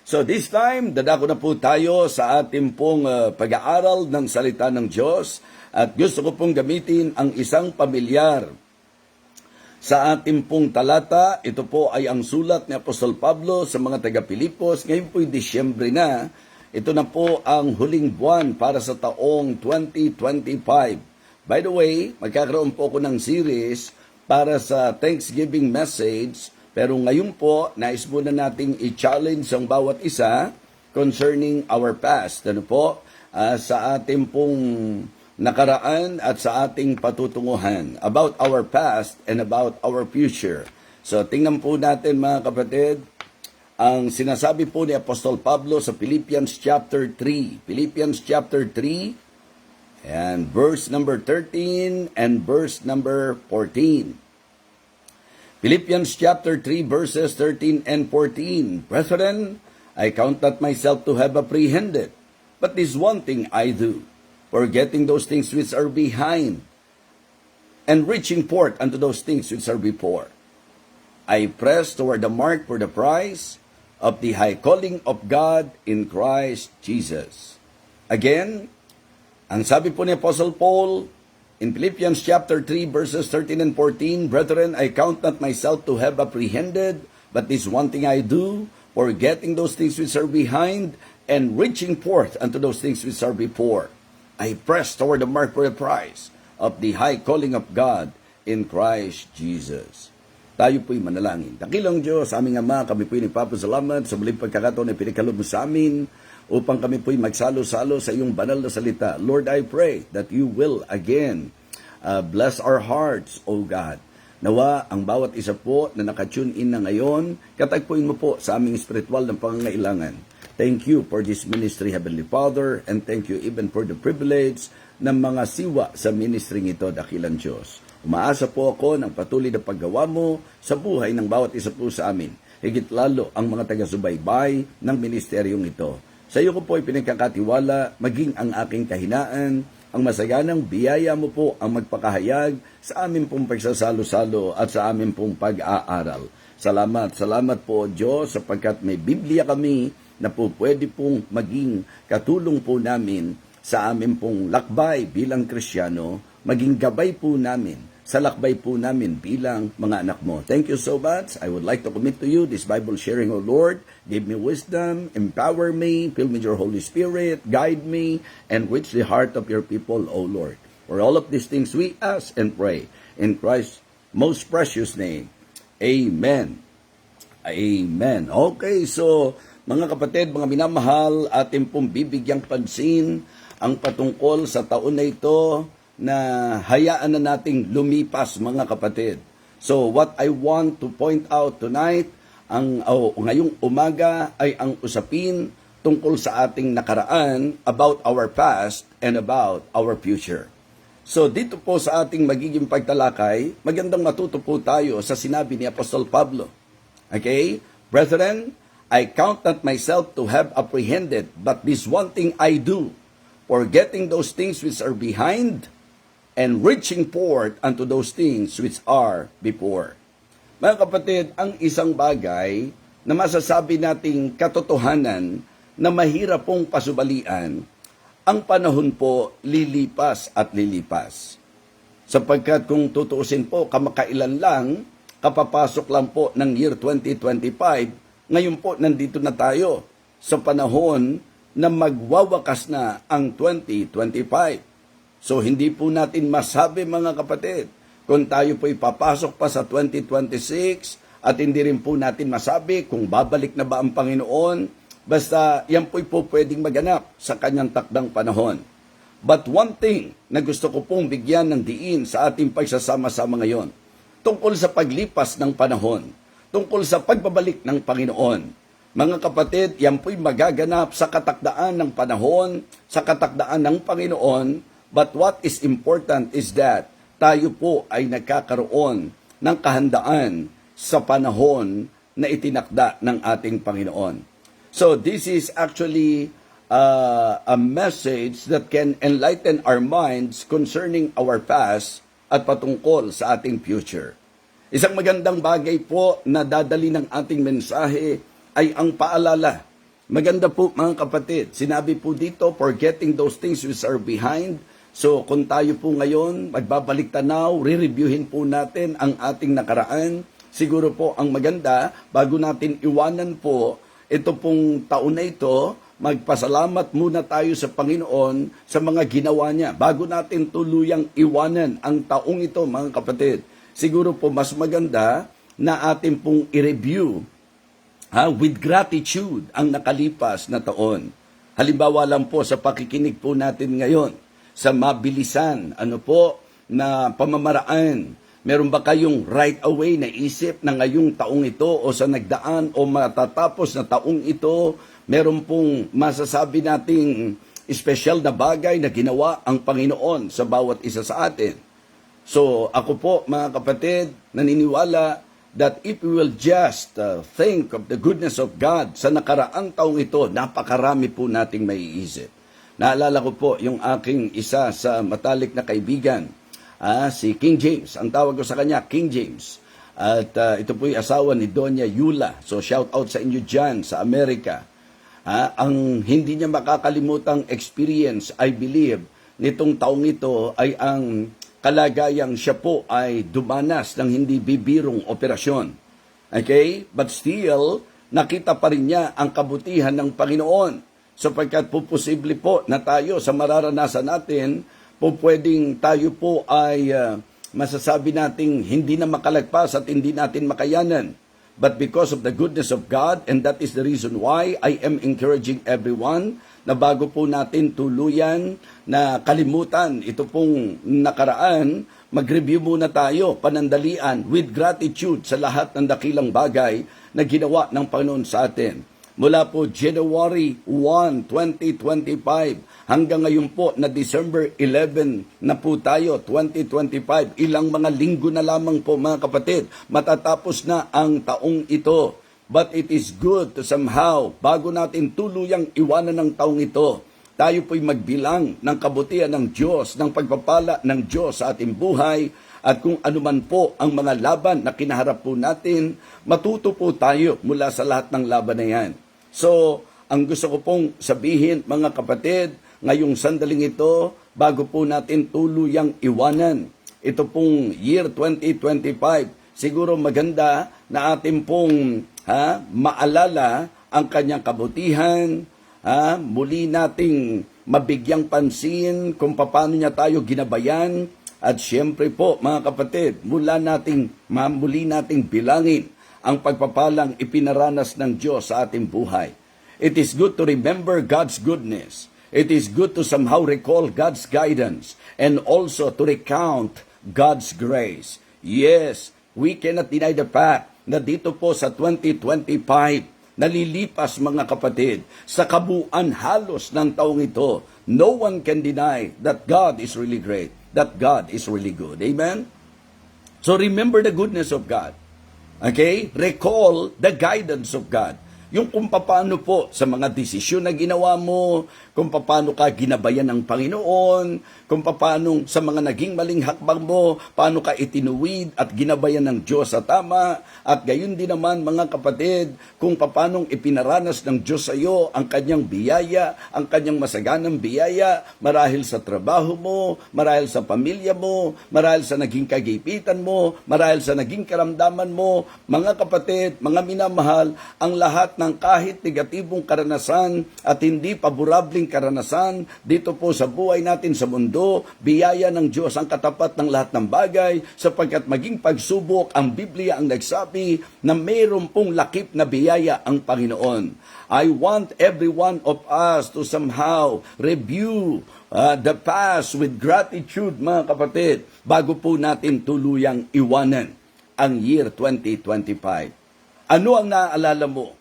So this time, dadako na po tayo sa ating pong pag-aaral ng salita ng Diyos at gusto ko pong gamitin ang isang pamilyar sa ating pong talata. Ito po ay ang sulat ni Apostol Pablo sa mga taga-Pilipos. Ngayon po'y Disyembre na. Ito na po ang huling buwan para sa taong 2025. By the way, magkakaroon po ako ng series para sa Thanksgiving message. Pero ngayon po, nais muna nating i-challenge ang bawat isa concerning our past. Ano po? Sa ating pong nakaraan at sa ating patutunguhan. About our past and about our future. So, tingnan po natin mga kapatid, ang sinasabi po ni Apostol Pablo sa Philippians chapter 3. Philippians chapter 3 and verse number 13 and verse number 14. Philippians chapter 3 verses 13 and 14. Brethren, I count not myself to have apprehended, but this one thing I do, forgetting those things which are behind, and reaching forth unto those things which are before. I press toward the mark for the prize of the high calling of God in Christ Jesus. Again, ang sabi po ni Apostle Paul, in Philippians chapter 3 verses 13 and 14, Brethren, I count not myself to have apprehended, but this one thing I do, forgetting those things which are behind, and reaching forth unto those things which are before. I press toward the mark for the prize of the high calling of God in Christ Jesus. Tayo po'y manalangin. Dakilang Diyos, aming Ama, kami po'y nagpapasalamat sa muling pagkakataon na pinagkaloob mo sa amin upang kami po'y magsalo-salo sa iyong banal na salita. Lord, I pray that you will again bless our hearts, O God. Nawa ang bawat isa po na nakatune in na ngayon, katagpuin mo po sa aming spiritual na pangangailangan. Thank you for this ministry, Heavenly Father, and thank you even for the privilege ng mga siwa sa ministry ito, dakilang Diyos. Umaasa po ako ng patuloy na paggawa mo sa buhay ng bawat isa po sa amin. Higit lalo ang mga taga-subaybay ng ministeryong ito. Sa iyo ko po ay pinagkakatiwala, maging ang aking kahinaan, ang masaganang biyaya mo po ang magpakahayag sa amin pong pagsasalo-salo at sa amin pong pag-aaral. Salamat po Diyos sapagkat may Biblia kami na po pwede pong maging katulong po namin sa amin pong lakbay bilang Kristiyano, maging gabay po namin sa lakbay po namin bilang mga anak mo. Thank you so much. I would like to commit to you this Bible sharing, O Lord. Give me wisdom, empower me, fill me with your Holy Spirit, guide me, and reach the heart of your people, O Lord. For all of these things we ask and pray in Christ's most precious name. Amen. Amen. Okay, so mga kapatid, mga minamahal, ating pong bibigyang pansin ang patungkol sa taon na ito na hayaan na nating lumipas, mga kapatid. So what I want to point out tonight, ngayong umaga ay ang usapin tungkol sa ating nakaraan, about our past and about our future. So dito po sa ating magiging pagtalakay, magandang matuto po tayo sa sinabi ni Apostol Pablo. Okay? Brethren, I count not myself to have apprehended, but this one thing I do, forgetting those things which are behind, and reaching forward unto those things which are before. Mga kapatid, ang isang bagay na masasabi nating katotohanan na mahirap pong pasubalian, ang panahon po lilipas at lilipas. Sapagkat kung tutuusin po, kamakailan lang, kapapasok lang po ng year 2025, ngayon po nandito na tayo sa panahon na magwawakas na ang 2025. So hindi po natin masabi, mga kapatid, kung tayo po'y papasok pa sa 2026 at hindi rin po natin masabi kung babalik na ba ang Panginoon, basta yan po'y po pwedeng maganap sa kanyang takdang panahon. But one thing na gusto ko pong bigyan ng diin sa ating pagsasama-sama ngayon, tungkol sa paglipas ng panahon, tungkol sa pagbabalik ng Panginoon. Mga kapatid, yan po'y magaganap sa katakdaan ng panahon, sa katakdaan ng Panginoon. But what is important is that tayo po ay nagkakaroon ng kahandaan sa panahon na itinakda ng ating Panginoon. So this is actually a message that can enlighten our minds concerning our past at patungkol sa ating future. Isang magandang bagay po na dadali ng ating mensahe ay ang paalala Maganda po mga kapatid. Sinabi po dito, forgetting those things which are behind. So kung tayo po ngayon, magbabalik tanaw, re-reviewin po natin ang ating nakaraan. Siguro po ang maganda, bago natin iwanan po ito pong taon na ito, magpasalamat muna tayo sa Panginoon sa mga ginawa niya. Bago natin tuluyang iwanan ang taong ito mga kapatid. Siguro po mas maganda na atin pong i-review with gratitude ang nakalipas na taon. Halimbawa lang po sa pakikinig po natin ngayon sa mabilisan na pamamaraan. Meron ba kayong right away na isip na ngayong taong ito o sa nagdaan o matatapos na taong ito, meron pong masasabi nating espesyal na bagay na ginawa ang Panginoon sa bawat isa sa atin? So ako po mga kapatid, naniniwala that if we will just think of the goodness of God sa nakaraang taong ito, napakarami po nating maiisip. Naalala ko po yung aking isa sa matalik na kaibigan, si King James. Ang tawag ko sa kanya, King James. At ito po yung asawa ni Doña Yula. So shout out sa inyo dyan sa Amerika. Ang hindi niya makakalimutang experience, I believe, nitong taong ito ay ang kalagayang siya po ay dumanas ng hindi bibirong operasyon. Okay? But still, nakita pa rin niya ang kabutihan ng Panginoon. Sapagkat po posible po na tayo sa mararanasan natin, po pwedeng tayo po ay masasabi nating hindi na makalagpas at hindi natin makayanan. But because of the goodness of God, and that is the reason why I am encouraging everyone na bago po natin tuluyan na kalimutan ito pong nakaraan, mag-review muna tayo, panandalian, with gratitude sa lahat ng dakilang bagay na ginawa ng Panginoon sa atin. Mula po January 1, 2025 hanggang ngayon po na December 11 na po tayo, 2025. Ilang mga linggo na lamang po mga kapatid, matatapos na ang taong ito. But it is good to somehow, bago natin tuluyang iwanan ng taong ito, tayo po'y magbilang ng kabutihan ng Diyos, ng pagpapala ng Diyos sa ating buhay, at kung anuman po ang mga laban na kinaharap po natin, matuto po tayo mula sa lahat ng laban na yan. So, ang gusto ko pong sabihin mga kapatid, ngayong sandaling ito, bago po natin tuluyang iwanan ito pong year 2025, siguro maganda na atin pong maalala ang kanyang kabutihan, muli nating mabigyang pansin kung paano niya tayo ginabayan, at siyempre po mga kapatid, muli nating bilangin ang pagpapalang ipinaranas ng Diyos sa ating buhay. It is good to remember God's goodness. It is good to somehow recall God's guidance and also to recount God's grace. Yes, we cannot deny the fact na dito po sa 2025, nalilipas mga kapatid, sa kabuuan halos ng taong ito, no one can deny that God is really great, that God is really good. Amen? So remember the goodness of God. Okay? Recall the guidance of God. Yung kung paano po sa mga desisyon na ginawa mo, kung paano ka ginabayan ng Panginoon, kung paano sa mga naging maling hakbang mo, paano ka itinuwid at ginabayan ng Diyos sa tama, at gayon din naman mga kapatid, kung paano ipinaranas ng Diyos sa iyo ang kanyang biyaya, ang kanyang masaganang biyaya, marahil sa trabaho mo, marahil sa pamilya mo, marahil sa naging kagipitan mo, marahil sa naging karamdaman mo, mga kapatid, mga minamahal, ang lahat ng kahit negatibong karanasan at hindi paborabling karanasan dito po sa buhay natin sa mundo, biyaya ng Diyos ang katapat ng lahat ng bagay, sapagkat maging pagsubok, ang Biblia ang nagsabi na mayroon pong lakip na biyaya ang Panginoon. I want every one of us to somehow review the past with gratitude mga kapatid, bago po natin tuluyang iwanan ang year 2025. Ano ang naaalala mo?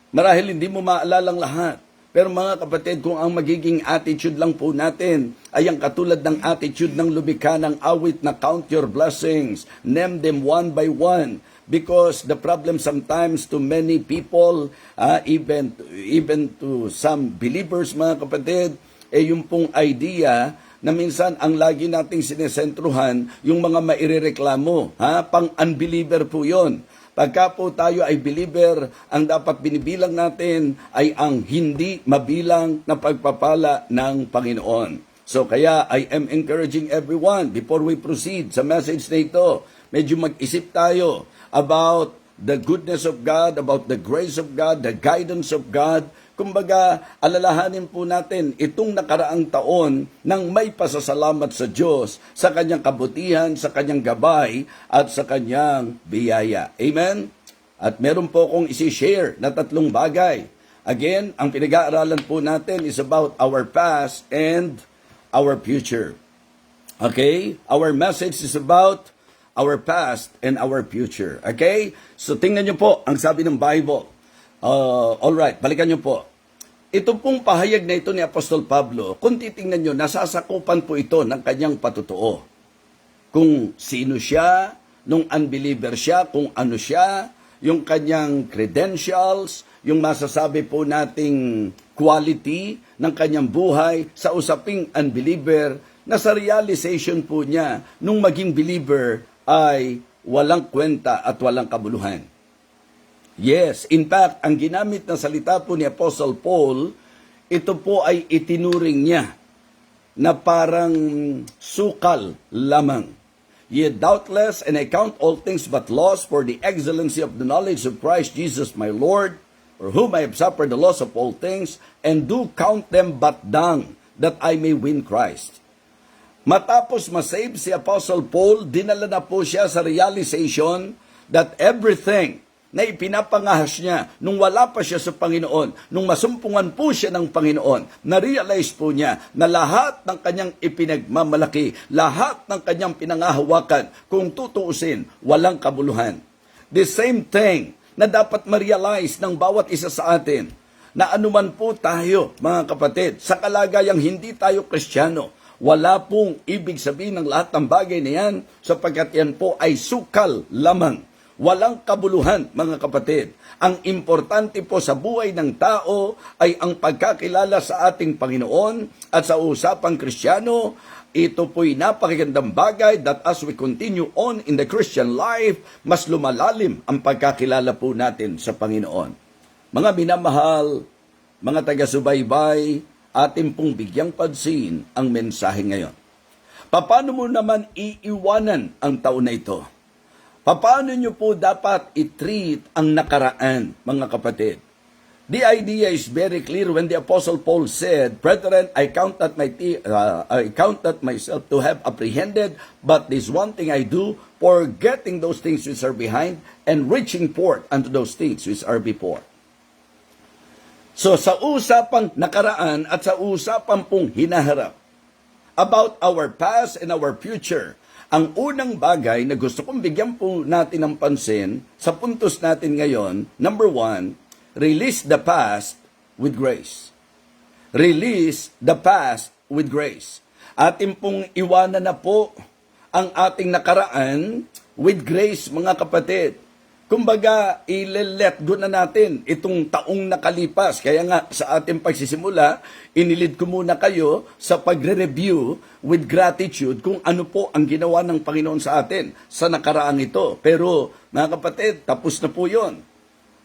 Marahil hindi mo maalalang lahat. Pero mga kapatid, kung ang magiging attitude lang po natin ay ang katulad ng attitude ng lumikha ng awit na count your blessings, name them one by one. Because the problem sometimes to many people, even to some believers mga kapatid, yung pong idea na minsan ang lagi nating sinesentruhan yung mga mairereklamo. Pang-unbeliever po yon. Pagka po tayo ay believer, ang dapat binibilang natin ay ang hindi mabilang na pagpapala ng Panginoon. So kaya I am encouraging everyone before we proceed sa message na ito, medyo mag-isip tayo about the goodness of God, about the grace of God, the guidance of God. Kumbaga, alalahanin po natin itong nakaraang taon nang may pasasalamat sa Diyos sa kanyang kabutihan, sa kanyang gabay, at sa kanyang biyaya. Amen? At meron po akong isi-share na 3 bagay. Again, ang pinag-aaralan po natin is about our past and our future. Okay? Our message is about our past and our future. Okay? So tingnan niyo po ang sabi ng Bible. Alright, balikan niyo po. Ito pong pahayag na ito ni Apostol Pablo, kung titingnan niyo, nasasakupan po ito ng kanyang patutuo. Kung sino siya, nung unbeliever siya, kung ano siya, yung kanyang credentials, yung masasabi po nating quality ng kanyang buhay sa usaping unbeliever, na sa realization po niya, nung maging believer ay walang kwenta at walang kabuluhan. Yes, in fact, ang ginamit na salita po ni Apostle Paul, ito po ay itinuring niya na parang sukal lamang. Yet doubtless, and I count all things but loss for the excellency of the knowledge of Christ Jesus my Lord, for whom I have suffered the loss of all things, and do count them but dung, that I may win Christ. Matapos masave si Apostle Paul, dinala na po siya sa realization that everything na ipinapangahas niya nung wala pa siya sa Panginoon, nung masumpungan po siya ng Panginoon, na-realize po niya na lahat ng kanyang ipinagmamalaki, lahat ng kanyang pinangahawakan, kung tutuusin, walang kabuluhan. The same thing na dapat ma-realize ng bawat isa sa atin, na anuman po tayo, mga kapatid, sa kalagayang hindi tayo Kristiyano, wala pong ibig sabihin ng lahat ng bagay na yan, sapagkat yan po ay sukal lamang. Walang kabuluhan, mga kapatid. Ang importante po sa buhay ng tao ay ang pagkakilala sa ating Panginoon at sa usapang Kristiyano. Ito po'y napakagandang bagay that as we continue on in the Christian life, mas lumalalim ang pagkakilala po natin sa Panginoon. Mga minamahal, mga taga-subaybay, atin pong bigyang pansin ang mensahe ngayon. Paano mo naman iiwanan ang taon na ito? Paano nyo po dapat i-treat ang nakaraan, mga kapatid? The idea is very clear when the Apostle Paul said, "Brethren, I count not myself to have apprehended, but this one thing I do, forgetting those things which are behind, and reaching forth unto those things which are before." So sa usapang nakaraan at sa usapang pong hinaharap, about our past and our future, ang unang bagay na gusto kong bigyan po natin ng pansin sa puntos natin ngayon, number 1, release the past with grace. Release the past with grace. Atin pong iwanan na po ang ating nakaraan with grace, mga kapatid. Kumbaga, i-let go na natin itong taong nakalipas. Kaya nga, sa ating pagsisimula, inilid ko muna kayo sa pagre-review with gratitude kung ano po ang ginawa ng Panginoon sa atin sa nakaraang ito. Pero, mga kapatid, tapos na po yon.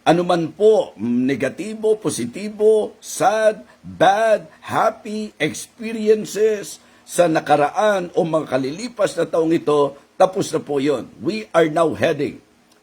Ano man po, negatibo, positibo, sad, bad, happy experiences sa nakaraan o mga kalilipas na taong ito, tapos na po yon. We are now heading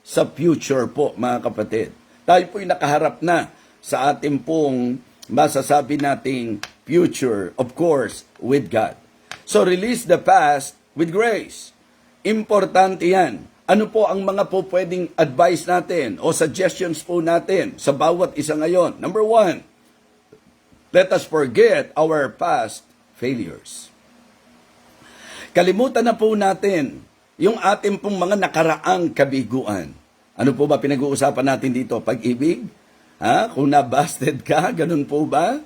sa future po, mga kapatid. Tayo po'y nakaharap na sa ating pong masasabi nating future, of course, with God. So, release the past with grace. Importante yan. Ano po ang mga po pwedeng advice natin o suggestions po natin sa bawat isa ngayon? Number 1, let us forget our past failures. Kalimutan na po natin yung ating pong mga nakaraang kabiguan. Ano po ba pinag-uusapan natin dito? Pag-ibig? Kung nabasted ka, ganun po ba?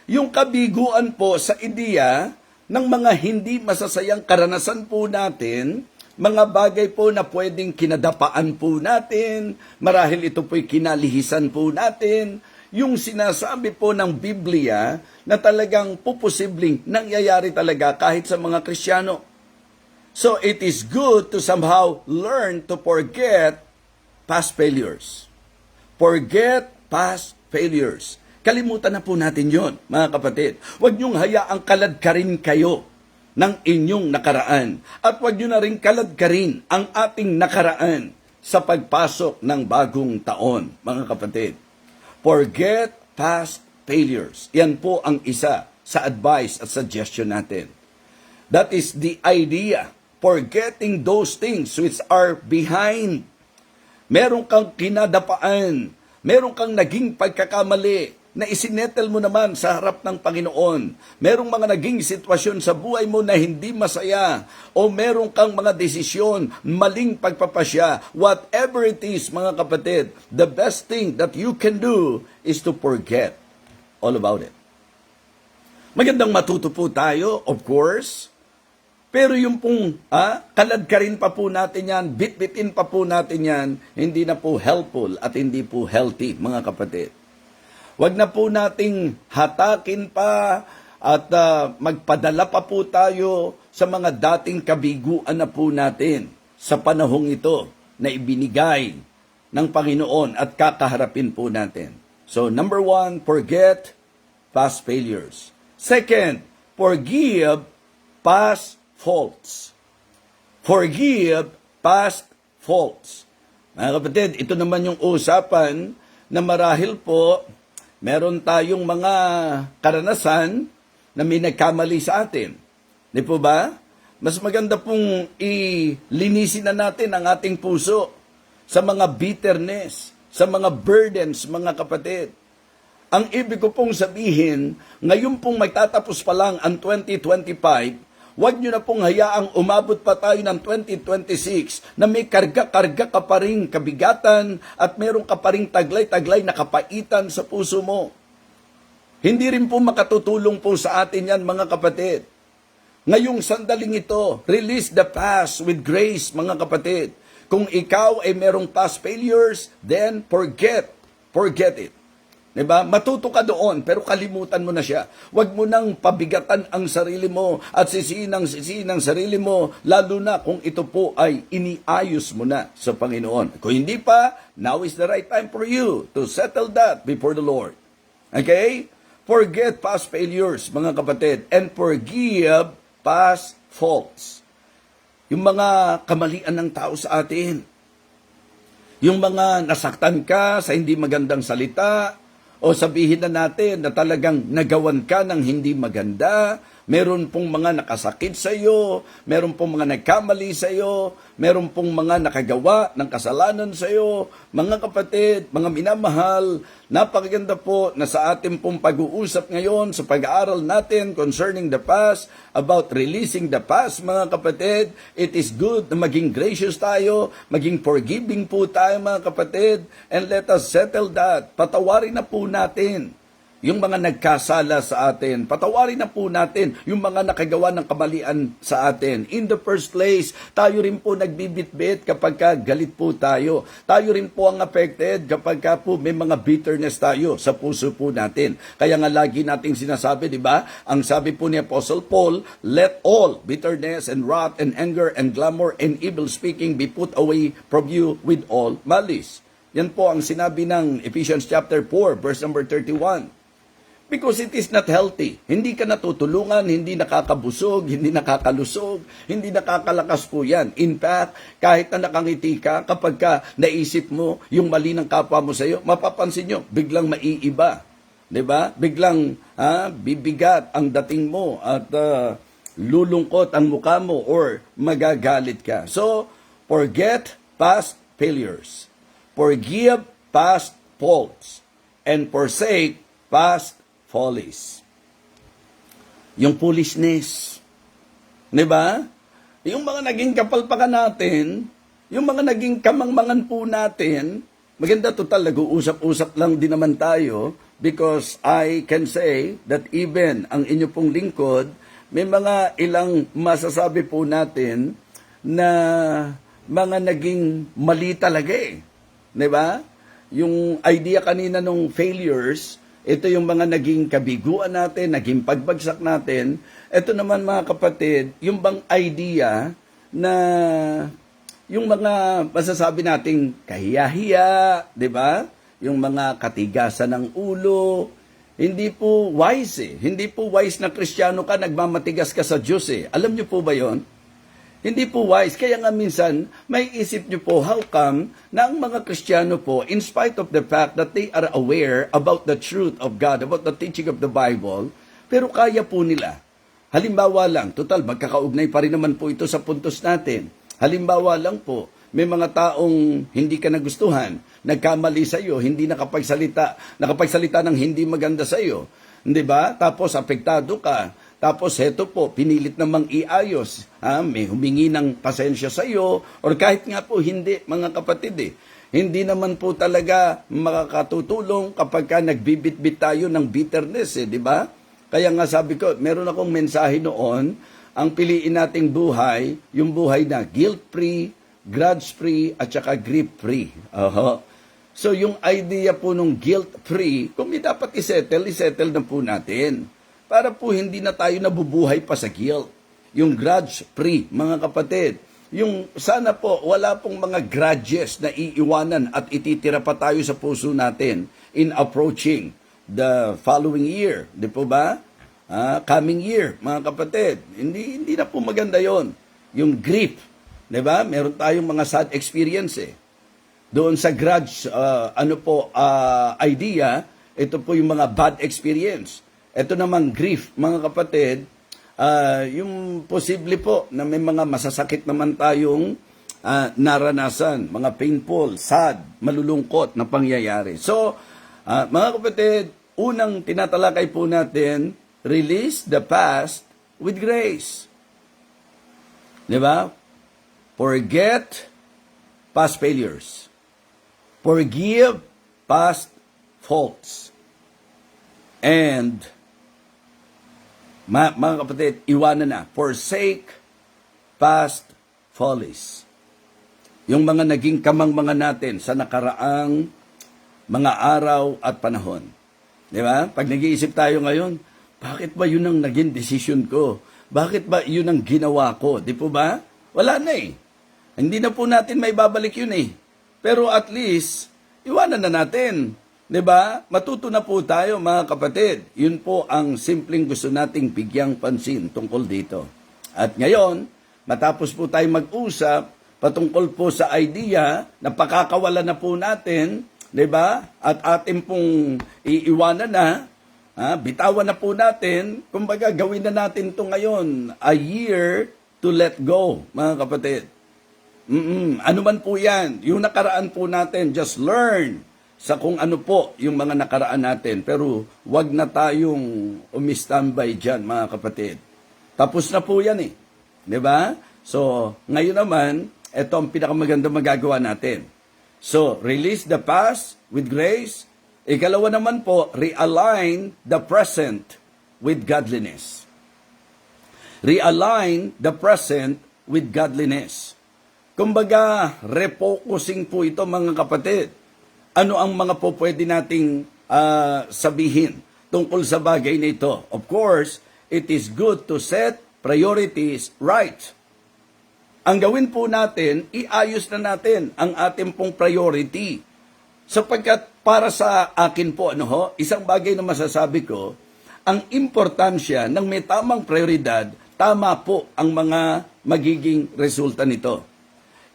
Yung kabiguan po sa ideya ng mga hindi masasayang karanasan po natin, mga bagay po na pwedeng kinadapaan po natin, marahil ito po'y kinalihisan po natin, yung sinasabi po ng Biblia na talagang puposibling nangyayari talaga kahit sa mga Kristiyano. So it is good to somehow learn to forget past failures. Forget past failures. Kalimutan na po natin yon, mga kapatid. Huwag niyong hayaang kaladkarin kayo ng inyong nakaraan. At huwag niyo na rin kaladkarin ang ating nakaraan sa pagpasok ng bagong taon, mga kapatid. Forget past failures. Yan po ang isa sa advice at suggestion natin. That is the idea. Forgetting those things which are behind. Meron kang kinadapaan. Meron kang naging pagkakamali na isinettle mo naman sa harap ng Panginoon. Merong mga naging sitwasyon sa buhay mo na hindi masaya. O meron kang mga desisyon, maling pagpapasya. Whatever it is, mga kapatid, the best thing that you can do is to forget all about it. Magandang matuto po tayo, of course. Pero yung pong kaladkarin pa po natin yan, bitbitin pa po natin yan, hindi na po helpful at hindi po healthy, mga kapatid. Huwag na po nating hatakin pa at magpadala pa po tayo sa mga dating kabiguan na po natin sa panahong ito na ibinigay ng Panginoon at kakaharapin po natin. So, number 1, forget past failures. Second, forgive past faults. Forgive past faults. Mga kapatid, ito naman yung usapan na marahil po meron tayong mga karanasan na may nagkamali sa atin. Di po ba? Mas maganda pong ilinisin na natin ang ating puso sa mga bitterness, sa mga burdens, mga kapatid. Ang ibig ko pong sabihin, ngayon pong magtatapos pa lang ang 2025, huwag nyo na pong hayaang umabot pa tayo ng 2026 na may karga-karga ka pa rin kabigatan at meron ka pa rin taglay-taglay na kapaitan sa puso mo. Hindi rin po makatutulong po sa atin yan, mga kapatid. Ngayong sandaling ito, release the past with grace, mga kapatid. Kung ikaw ay merong past failures, then forget it. Diba? Matuto ka doon, pero kalimutan mo na siya. Huwag mo nang pabigatan ang sarili mo at sisihin ang sarili mo, lalo na kung ito po ay iniayos mo na sa Panginoon. Kung hindi pa, now is the right time for you to settle that before the Lord. Okay? Forget past failures, mga kapatid, and forgive past faults. Yung mga kamalian ng tao sa atin. Yung mga nasaktan ka sa hindi magandang salita, o sabihin na natin na talagang nagawan ka ng hindi maganda, meron pong mga nakasakit sa iyo, meron pong mga nagkamali sa iyo, meron pong mga nakagawa ng kasalanan sa iyo. Mga kapatid, mga minamahal, napakaganda po na sa ating pong pag-uusap ngayon sa pag-aaral natin concerning the past, about releasing the past, mga kapatid, it is good na maging gracious tayo, maging forgiving po tayo, mga kapatid, and let us settle that. Patawarin na po natin yung mga nagkasala sa atin. Patawarin na po natin yung mga nakagawa ng kamalian sa atin. In the first place, tayo rin po nagbibitbit kapag galit po tayo. Tayo rin po ang affected kapag po may mga bitterness tayo sa puso po natin. Kaya nga lagi nating sinasabi, di ba? Ang sabi po ni Apostle Paul, let all bitterness and wrath and anger and clamor and evil speaking be put away from you with all malice. Yan po ang sinabi ng Ephesians chapter 4, verse number 31. Because it is not healthy. Hindi ka natutulungan, hindi nakakabusog, hindi nakakalusog, hindi nakakalakas po yan. In fact, kahit na nakangiti ka, kapag ka naisip mo yung mali ng kapwa mo sa iyo, mapapansin nyo, biglang maiiba. Diba? Biglang bibigat ang dating mo at lulungkot ang mukha mo or magagalit ka. So, forget past failures. Forgive past faults. And forsake past follies. Yung foolishness. Di ba? Yung mga naging kapalpakan natin, yung mga naging kamangmangan po natin, maganda total, nag-uusap-usap lang din naman tayo because I can say that even ang inyo pong lingkod, may mga ilang masasabi po natin na mga naging mali talaga eh. Di ba? Yung idea kanina nung failures, ito yung mga naging kabiguan natin, naging pagbagsak natin. Ito naman, mga kapatid, yung bang idea na yung mga masasabi nating kahiya-hiya, di ba? Yung mga katigasan ng ulo, hindi po wise eh. Hindi po wise na Kristiyano ka, nagmamatigas ka sa Diyos eh. Alam niyo po ba yon? Hindi po wise. Kaya nga minsan, may isip niyo po, how come na ang mga Kristiyano po, in spite of the fact that they are aware about the truth of God, about the teaching of the Bible, pero kaya po nila. Halimbawa lang, total, magkakaugnay pa rin naman po ito sa puntos natin. Halimbawa lang po, may mga taong hindi ka nagustuhan, nagkamali sa iyo, hindi nakapagsalita ng hindi maganda sa iyo. Hindi ba? Tapos apektado ka. Tapos heto po, pinilit namang iayos. May humingi ng pasensya sa iyo, or kahit nga po hindi, mga kapatid eh. Hindi naman po talaga makakatutulong kapag ka nagbibitbit tayo ng bitterness eh, di ba? Kaya nga sabi ko, meron akong mensahe noon, ang piliin nating buhay, yung buhay na guilt-free, grudge-free, at saka grief-free. So yung idea po nung guilt-free, kung may dapat isettle na po natin. Para po hindi na tayo nabubuhay pa sa guilt. Yung grudge-free, mga kapatid. Yung sana po, wala pong mga grudges na iiwanan at ititira pa tayo sa puso natin in approaching the following year. Di po ba? Coming year, mga kapatid. Hindi na po maganda yon. Yung grief, di ba? Meron tayong mga sad experience eh. Doon sa grudge, idea, ito po yung mga bad experience. Ito namang grief, mga kapatid, yung posible po na may mga masasakit naman tayong naranasan, mga painful, sad, malulungkot na pangyayari. So, mga kapatid, unang tinatalakay po natin, release the past with grace. Di ba? Forget past failures. Forgive past faults. And, mga kapatid, iwanan na. Forsake past follies. Yung mga naging kamangmangan natin sa nakaraang mga araw at panahon. Di ba? Pag nag-iisip tayo ngayon, bakit ba yun ang naging decision ko? Bakit ba yun ang ginawa ko? Di po ba? Wala na eh. Hindi na po natin may babalik yun eh. Pero at least, iwanan na natin. Di ba? Matuto na po tayo, mga kapatid. Yun po ang simpleng gusto nating bigyang pansin tungkol dito. At ngayon, matapos po tayo mag-usap patungkol po sa idea na pakakawalan na po natin, di ba? At atin pong iiwanan na, bitawan na po natin, kumbaga gawin na natin ito ngayon, a year to let go, mga kapatid. Ano man po yan, yung nakaraan po natin, just learn sa kung ano po yung mga nakaraan natin. Pero wag na tayong umistambay dyan, mga kapatid. Tapos na po yan eh. Di ba? So, ngayon naman, ito ang pinakamaganda magagawa natin. So, release the past with grace. Ikalawa naman po, realign the present with godliness. Realign the present with godliness. Kumbaga, refocusing po ito, mga kapatid. Ano ang mga po pwede nating sabihin tungkol sa bagay na ito? Of course, it is good to set priorities right. Ang gawin po natin, iayos na natin ang ating pong priority. Sapagkat para sa akin po, isang bagay na masasabi ko, ang importansya ng may tamang prioridad, tama po ang mga magiging resulta nito.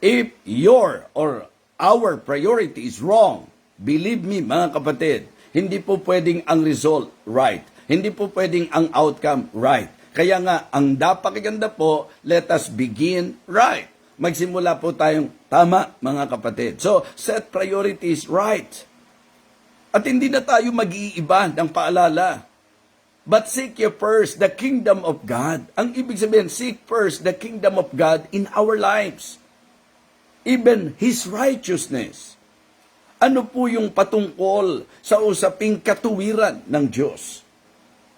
If your or our priority is wrong, believe me, mga kapatid, hindi po pwedeng ang result right. Hindi po pwedeng ang outcome right. Kaya nga, ang napakaganda po, let us begin right. Magsimula po tayong tama, mga kapatid. So, set priorities right. At hindi na tayo mag-iiba ng paalala. But seek ye first the kingdom of God. Ang ibig sabihin, seek first the kingdom of God in our lives. Even His righteousness. Ano po yung patungkol sa usaping katuwiran ng Diyos?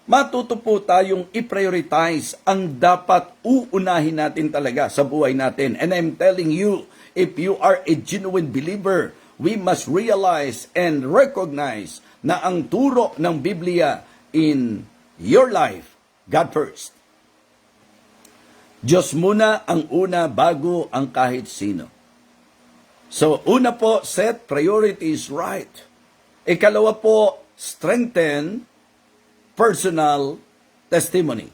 Matuto po tayong i-prioritize ang dapat uunahin natin talaga sa buhay natin. And I'm telling you, if you are a genuine believer, we must realize and recognize na ang turo ng Biblia in your life, God first. Diyos muna ang una bago ang kahit sino. So, una po, set priorities right. Ikalawa po, strengthen personal testimony.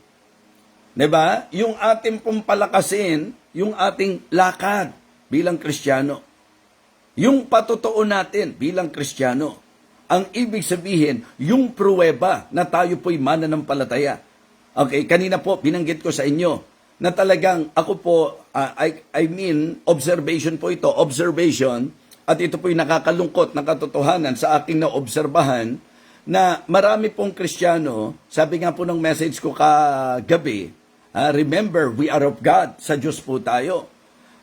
'Di ba? Yung ating pong palakasin, yung ating lakad bilang Kristiyano. Yung patotoo natin bilang Kristiyano. Ang ibig sabihin, yung pruweba na tayo po'y mananampalataya. Okay, kanina po binanggit ko sa inyo na talagang ako po, I mean, observation po ito, observation, at ito po'y nakakalungkot na katotohanan sa aking naobserbahan na marami pong Kristiyano, sabi nga po ng message ko kagabi, remember, we are of God, sa Diyos po tayo.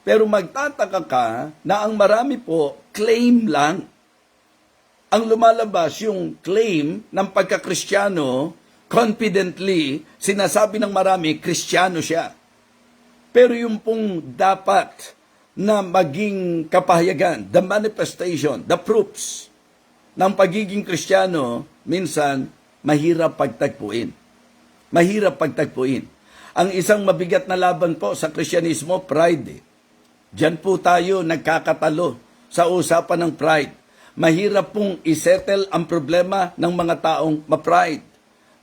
Pero magtataka ka na ang marami po, claim lang. Ang lumalabas yung claim ng pagka-Kristiyano, confidently, sinasabi ng marami, Kristiyano siya. Pero yung pong dapat na maging kapahayagan, the manifestation, the proofs ng pagiging Kristiyano, minsan, mahirap pagtagpuin. Mahirap pagtagpuin. Ang isang mabigat na laban po sa Kristyanismo, pride. Diyan po tayo nagkakatalo sa usapan ng pride. Mahirap pong isettle ang problema ng mga taong ma-pride.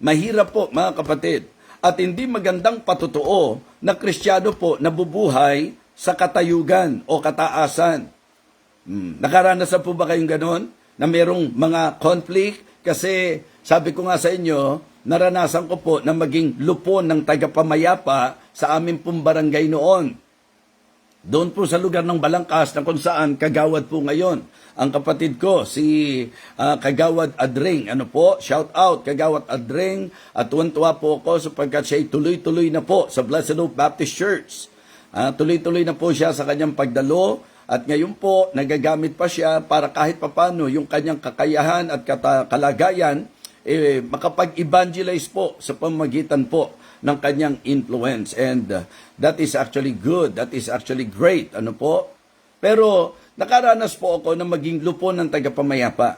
Mahirap po, mga kapatid. At hindi magandang patotoo na Kristiyano po nabubuhay sa katayugan o kataasan. Nakaranas na po ba kayong ganon? Na merong mga conflict? Kasi sabi ko nga sa inyo, naranasan ko po na maging lupon ng tagapamayapa sa aming pong barangay noon. Doon po sa lugar ng Balangkas na kung saan kagawad po ngayon. Ang kapatid ko, si Kagawad Adring. Ano po? Shout out, Kagawad Adring. At tuwan-tuwa po ako sapagkat siya'y tuloy-tuloy na po sa Blessed Hope Baptist Church. Tuloy-tuloy na po siya sa kanyang pagdalo. At ngayon po, nagagamit pa siya para kahit papano yung kanyang kakayahan at kalagayan, makapag-evangelize po sa pamagitan po ng kanyang influence. And that is actually good. That is actually great. Ano po? Pero nakaranas po ako na maging lupon ng tagapamayapa.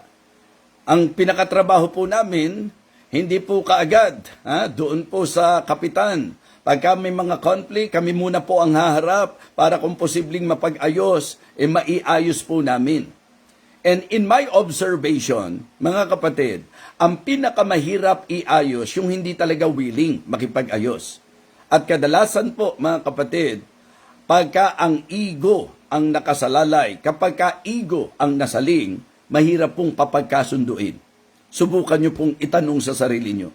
Ang pinakatrabaho po namin, hindi po kaagad. Doon po sa kapitan. Pagka may mga conflict, kami muna po ang haharap para kung posibleng mapag-ayos, maiayos po namin. And in my observation, mga kapatid, ang pinakamahirap iayos yung hindi talaga willing makipag-ayos. At kadalasan po, mga kapatid, pagka ang ego ang nakasalalay, kapag ka ego ang nasaling, mahirap pong papagkasunduin. Subukan nyo pong itanong sa sarili nyo.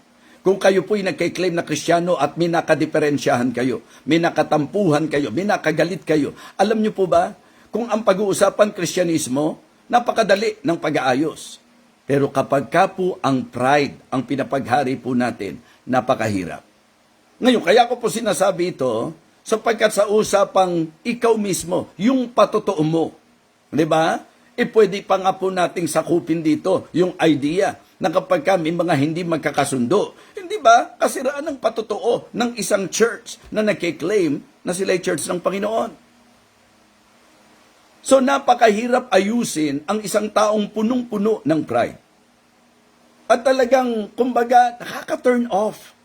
Kung kayo po'y nagkiklaim na Kristiyano at may nakadiferensyahan kayo, may nakatampuhan kayo, may nakagalit kayo, alam nyo po ba, kung ang pag-uusapan Kristyanismo, napakadali ng pag-aayos. Pero kapag ka po ang pride, ang pinapaghari po natin, napakahirap. Ngayon, kaya ko po sinasabi ito, sapagkat sa usapang ikaw mismo, yung patotoo mo, di ba? Pwede pa nga po nating sakupin dito yung idea na kapag kami mga hindi magkakasundo, hindi ba? Kasiraan ng patotoo ng isang church na nagkiklaim na sila'y church ng Panginoon. So napakahirap ayusin ang isang taong punong-puno ng pride. At talagang, kumbaga, nakaka-turn off.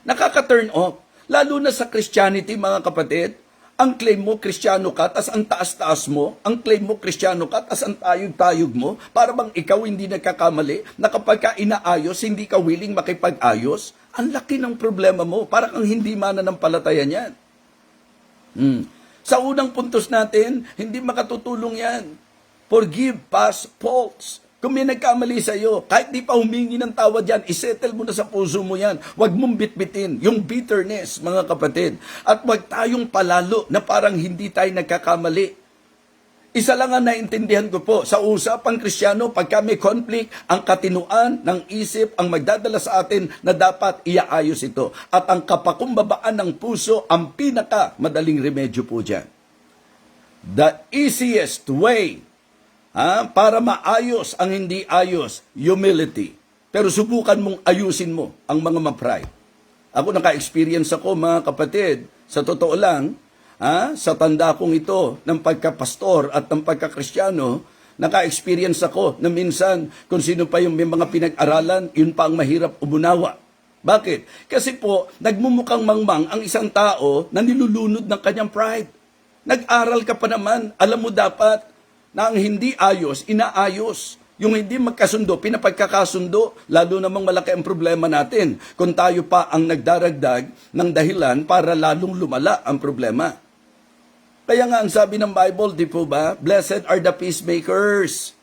Nakaka-turn off. Lalo na sa Christianity, mga kapatid, ang claim mo, Kristiyano ka, tas ang taas-taas mo, ang claim mo, Kristiyano ka, tas ang tayog-tayog mo, para bang ikaw hindi nagkakamali, na kapag ka inaayos, hindi ka willing makipag-ayos, ang laki ng problema mo, para kang hindi mananampalataya niyan. Sa unang puntos natin, hindi makatutulong yan. Forgive past faults. Kung may nagkamali sa iyo, kahit di pa humingi ng tawad yan, isettle mo na sa puso mo yan. Huwag mong bitbitin yung bitterness, mga kapatid. At huwag tayong palalo na parang hindi tayo nagkakamali. Isa lang ang naintindihan ko po, sa usapang Kristiyano, pagka may conflict, ang katinuan ng isip ang magdadala sa atin na dapat iaayos ito. At ang kapakumbabaan ng puso, ang pinaka madaling remedyo po dyan. The easiest way para maayos ang hindi ayos, humility. Pero subukan mong ayusin mo ang mga ma-pride. Ako naka-experience ako, mga kapatid, sa totoo lang, sa tanda kong ito ng pagkapastor at ng pagkakristyano, naka-experience ako na minsan kung sino pa yung may mga pinag-aralan, yun pa ang mahirap umunawa. Bakit? Kasi po, nagmumukhang mangmang ang isang tao na nilulunod ng kanyang pride. Nag-aral ka pa naman, alam mo dapat, na ang hindi ayos, inaayos. Yung hindi magkasundo, pinapagkakasundo, lalo namang malaki ang problema natin kung tayo pa ang nagdaragdag ng dahilan para lalong lumala ang problema. Kaya nga ang sabi ng Bible, di po ba? Blessed are the peacemakers.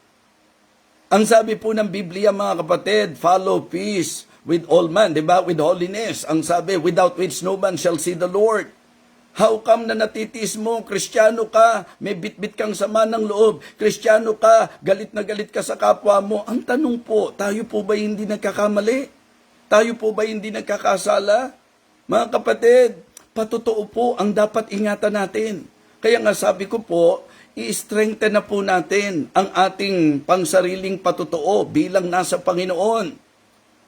Ang sabi po ng Biblia, mga kapatid, follow peace with all man, di ba? With holiness. Ang sabi, without which no man shall see the Lord. How come na natitiis mo, Kristiyano ka, may bitbit kang sama ng loob, Kristiyano ka, galit na galit ka sa kapwa mo? Ang tanong po, tayo po ba hindi nagkakamali? Tayo po ba hindi nagkakasala? Mga kapatid, patotoo po ang dapat ingatan natin. Kaya nga sabi ko po, i-strengthen na po natin ang ating pangsariling patotoo bilang nasa Panginoon.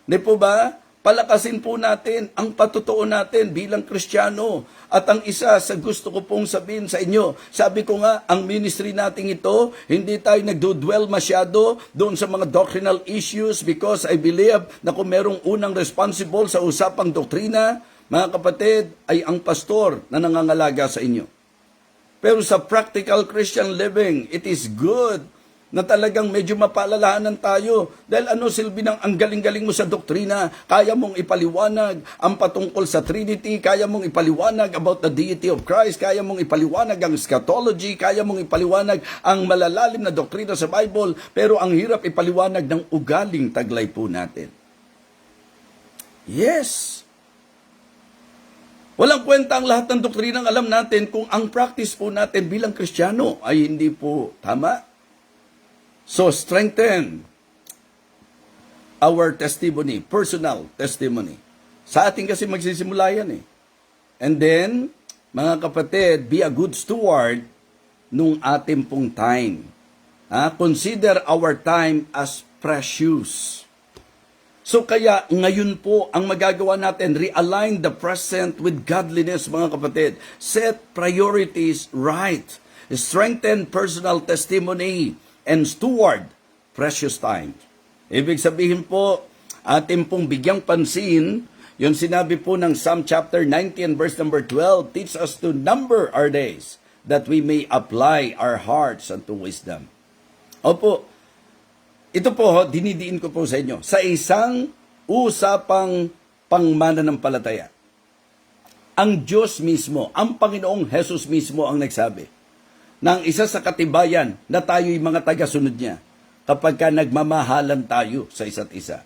Di po ba? Palakasin po natin ang patotoo natin bilang Kristiyano. At ang isa sa gusto ko pong sabihin sa inyo, sabi ko nga, ang ministry natin ito, hindi tayo nagdudwell masyado doon sa mga doctrinal issues because I believe na kung merong unang responsible sa usapang doktrina, mga kapatid, ay ang pastor na nangangalaga sa inyo. Pero sa practical Christian living, it is good na talagang medyo mapaalalahanan tayo. Dahil ano silbi ng ang galing-galing mo sa doktrina, kaya mong ipaliwanag ang patungkol sa Trinity, kaya mong ipaliwanag about the deity of Christ, kaya mong ipaliwanag ang eschatology, kaya mong ipaliwanag ang malalalim na doktrina sa Bible, pero ang hirap ipaliwanag ng ugaling taglay po natin. Yes! Walang kwenta ang lahat ng doktrinang alam natin kung ang practice po natin bilang Kristiyano ay hindi po tama. So, strengthen our testimony, personal testimony. Sa atin kasi magsisimula yan eh. And then, mga kapatid, be a good steward nung ating pong time. Consider our time as precious. So kaya ngayon po ang magagawa natin, realign the present with godliness, mga kapatid. Set priorities right. Strengthen personal testimony and steward precious time. Ibig sabihin po, atin pong bigyang pansin, yung sinabi po ng Psalm chapter 19 verse number 12, teach us to number our days, that we may apply our hearts unto wisdom. Opo, ito po, dinidiin ko po sa inyo, sa isang usapang pangmananampalataya. Ang Diyos mismo, ang Panginoong Jesus mismo ang nagsabi, ng isa sa katibayan na tayo'y mga taga-sunod niya kapag ka nagmamahalan tayo sa isa't isa.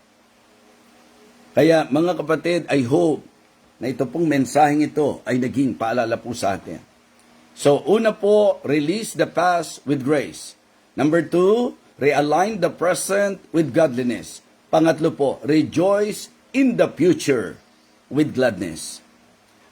Kaya mga kapatid, I hope na ito pong mensaheng ito ay naging paalala po sa atin. So una po, release the past with grace. Number 2, realign the present with godliness. Pangatlo po, rejoice in the future with gladness.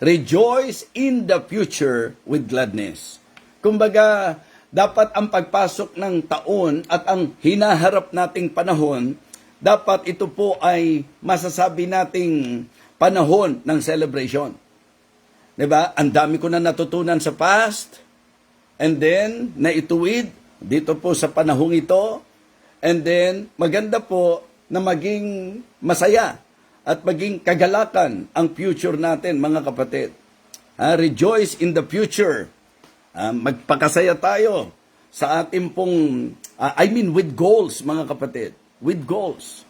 Rejoice in the future with gladness. Kumbaga, dapat ang pagpasok ng taon at ang hinaharap nating panahon, dapat ito po ay masasabi nating panahon ng celebration. Diba? Ang dami ko na natutunan sa past, and then naituwid dito po sa panahong ito, and then maganda po na maging masaya at maging kagalakan ang future natin, mga kapatid. Rejoice in the future. Magpakasaya tayo sa ating pong, with goals, mga kapatid. With goals.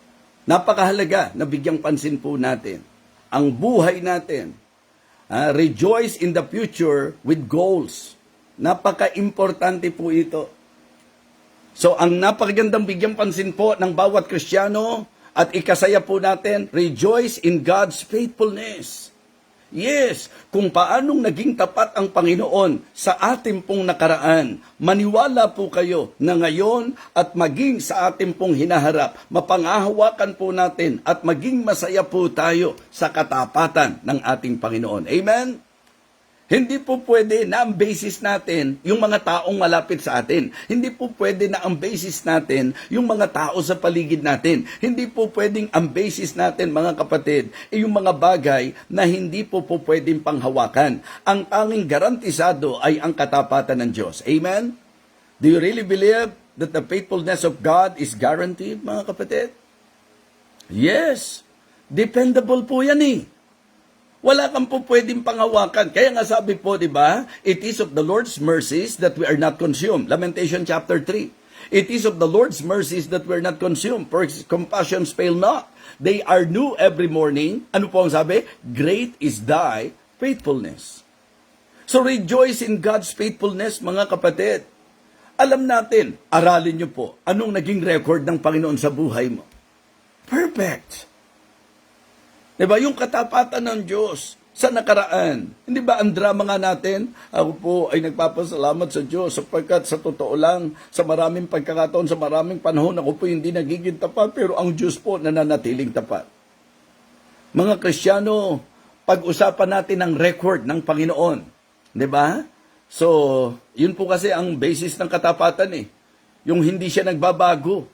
Napakahalaga na bigyang pansin po natin ang buhay natin. Rejoice in the future with goals. Napaka-importante po ito. So, ang napakagandang bigyang pansin po ng bawat Kristiyano at ikasaya po natin, rejoice in God's faithfulness. Yes, kung paanong naging tapat ang Panginoon sa ating pong nakaraan, maniwala po kayo na ngayon at maging sa ating pong hinaharap, mapangahawakan po natin at maging masaya po tayo sa katapatan ng ating Panginoon. Amen? Hindi po pwede na ang basis natin yung mga taong malapit sa atin. Hindi po pwede na ang basis natin yung mga tao sa paligid natin. Hindi po pwedeng ang basis natin, mga kapatid, yung mga bagay na hindi po pwedeng panghawakan. Ang tanging garantisado ay ang katapatan ng Diyos. Amen? Do you really believe that the faithfulness of God is guaranteed, mga kapatid? Yes. Dependable po yan eh. Wala kang po pwedeng panghawakan. Kaya nga sabi po, di ba, it is of the Lord's mercies that we are not consumed. Lamentation chapter 3. It is of the Lord's mercies that we are not consumed, for His compassions fail not. They are new every morning. Ano po ang sabi? Great is thy faithfulness. So rejoice in God's faithfulness, mga kapatid. Alam natin, aralin niyo po, anong naging record ng Panginoon sa buhay mo? Perfect. Diba? Yung katapatan ng Diyos sa nakaraan. Hindi ba ang drama nga natin? Ako po ay nagpapasalamat sa Diyos sapagkat sa totoo lang, sa maraming pagkakataon, sa maraming panahon, ako po hindi nagiging tapat, pero ang Diyos po nananatiling tapat. Mga Kristiyano, pag-usapan natin ang record ng Panginoon. Diba? So, yun po kasi ang basis ng katapatan eh. Yung hindi siya nagbabago.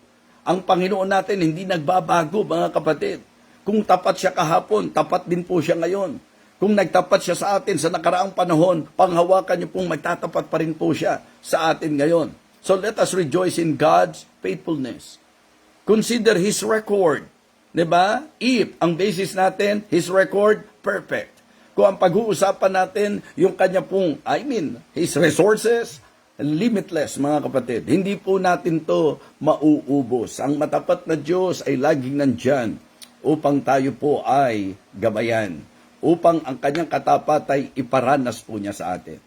Ang Panginoon natin hindi nagbabago, mga kapatid. Kung tapat siya kahapon, tapat din po siya ngayon. Kung nagtapat siya sa atin sa nakaraang panahon, panghawakan niyo pong magtatapat pa rin po siya sa atin ngayon. So let us rejoice in God's faithfulness. Consider His record. Diba? If ang basis natin, His record, perfect. Kung ang pag-uusapan natin, yung kanya pong, His resources, limitless, mga kapatid. Hindi po natin to mauubos. Ang matapat na Diyos ay laging nandyan upang tayo po ay gabayan, upang ang kanyang katapat ay iparanas po niya sa atin.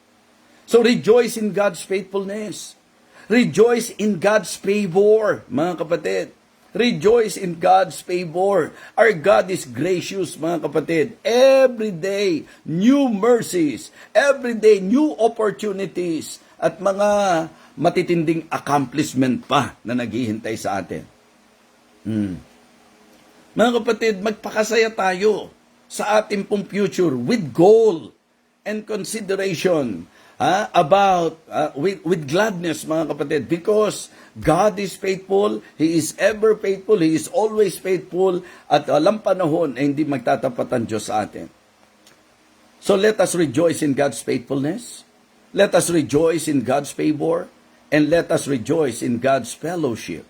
So rejoice in God's faithfulness. Rejoice in God's favor, mga kapatid. Rejoice in God's favor. Our God is gracious, mga kapatid. Every day, new mercies. Every day, new opportunities. At mga matitinding accomplishment pa na naghihintay sa atin. Mga kapatid, magpakasaya tayo sa ating pong future with goal and consideration with gladness, mga kapatid, because God is faithful, He is ever faithful, He is always faithful, at alam panahon ay hindi magtatapat ang Diyos sa atin. So let us rejoice in God's faithfulness, let us rejoice in God's favor, and let us rejoice in God's fellowship.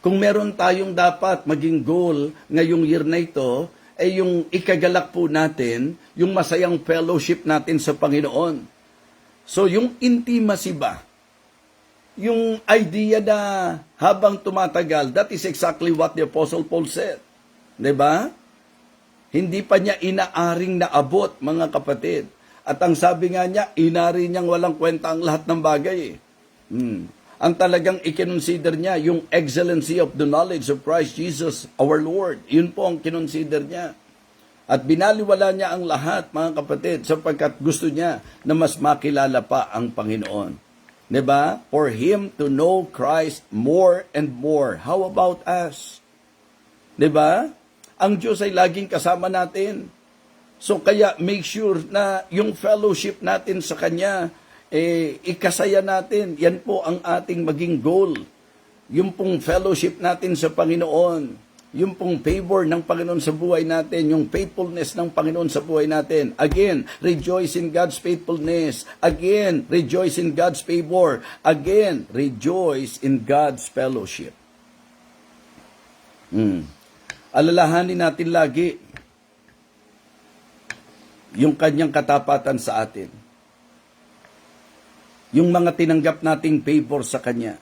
Kung meron tayong dapat maging goal ngayong year na ito, ay yung ikagalak po natin, yung masayang fellowship natin sa Panginoon. So yung intimacy ba, yung idea na habang tumatagal, that is exactly what the Apostle Paul said. Diba? Hindi pa niya inaaring naabot, mga kapatid. At ang sabi nga niya, inari niyang walang kwenta ang lahat ng bagay. Ang talagang ikinonsider niya, yung excellency of the knowledge of Christ Jesus, our Lord. Yun po ang kinonsider niya. At binaliwala niya ang lahat, mga kapatid, sapagkat gusto niya na mas makilala pa ang Panginoon. Diba? For him to know Christ more and more. How about us? Diba? Ang Diyos ay laging kasama natin. So kaya make sure na yung fellowship natin sa Kanya, ikasaya natin. Yan po ang ating maging goal. Yung pong fellowship natin sa Panginoon. Yung pong favor ng Panginoon sa buhay natin. Yung faithfulness ng Panginoon sa buhay natin. Again, rejoice in God's faithfulness. Again, rejoice in God's favor. Again, rejoice in God's fellowship. Alalahanin natin lagi yung kanyang katapatan sa atin. Yung mga tinanggap nating favor sa Kanya.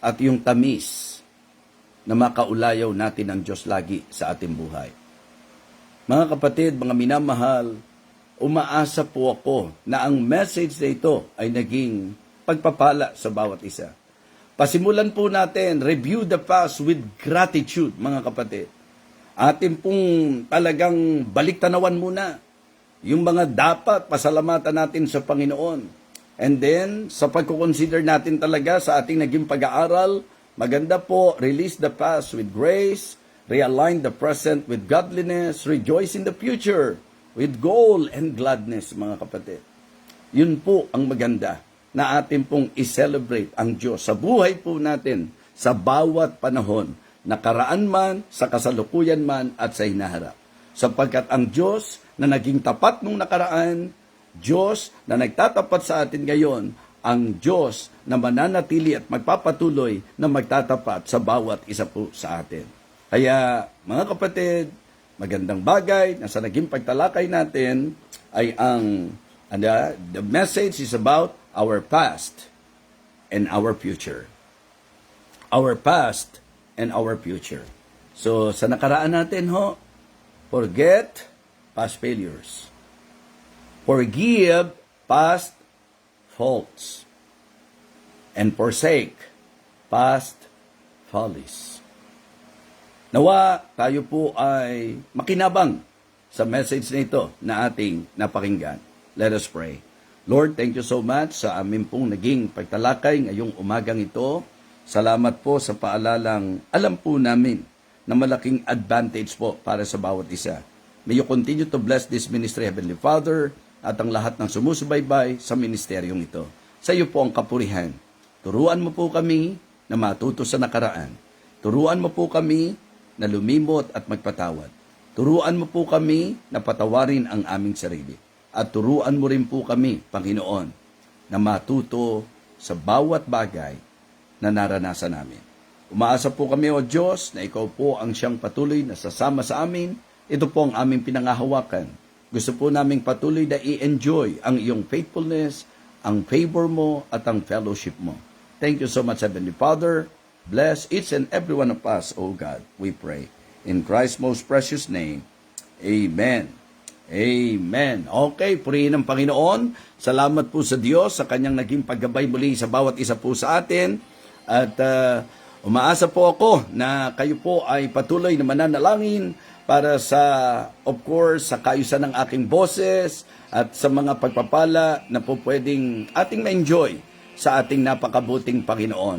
At yung tamis na makaulayaw natin ang Diyos lagi sa ating buhay. Mga kapatid, mga minamahal, umaasa po ako na ang message na ito ay naging pagpapala sa bawat isa. Pasimulan po natin, review the past with gratitude, mga kapatid. Atin pong talagang baliktanawan muna yung mga dapat pasalamatan natin sa Panginoon. And then, sa pagkukonsider natin talaga sa ating naging pag-aaral, maganda po, release the past with grace, realign the present with godliness, rejoice in the future with goal and gladness, mga kapatid. Yun po ang maganda na atin pong i-celebrate ang Diyos sa buhay po natin sa bawat panahon, nakaraan man, sa kasalukuyan man, at sa hinaharap. Sapagkat ang Diyos na naging tapat nung nakaraan, Diyos na nagtatapat sa atin ngayon, ang Diyos na mananatili at magpapatuloy na magtatapat sa bawat isa po sa atin. Kaya, mga kapatid, magandang bagay na sa naging pagtalakay natin ay the message is about our past and our future. Our past and our future. So, sa nakaraan natin forget past failures. Forgive past faults. And forsake past follies. Nawa tayo po ay makinabang sa message na ito na ating napakinggan. Let us pray. Lord, thank you so much sa amin pong naging pagtalakay ngayong umagang ito. Salamat po sa paalalang alam po namin na malaking advantage po para sa bawat isa. May you continue to bless this ministry, Heavenly Father, at ang lahat ng sumusubaybay sa ministeryong ito. Sa iyo po ang kapurihan. Turuan mo po kami na matuto sa nakaraan. Turuan mo po kami na lumimot at magpatawad. Turuan mo po kami na patawarin ang aming sarili. At turuan mo rin po kami, Panginoon, na matuto sa bawat bagay na naranasan namin. Umaasa po kami, O Diyos, na Ikaw po ang siyang patuloy na sasama sa amin. Ito po ang aming pinangahawakan. Gusto po naming patuloy na i-enjoy ang iyong faithfulness, ang favor mo, at ang fellowship mo. Thank you so much, Heavenly Father. Bless each and every one of us, O God, we pray. In Christ's most precious name, Amen. Amen. Okay, purihin ang Panginoon. Salamat po sa Diyos sa kanyang naging paggabay muli sa bawat isa po sa atin. At umaasa po ako na kayo po ay patuloy na mananalangin para sa, of course, sa kaayusan ng aking boses at sa mga pagpapala na po pwedeng ating ma-enjoy sa ating napakabuting Panginoon.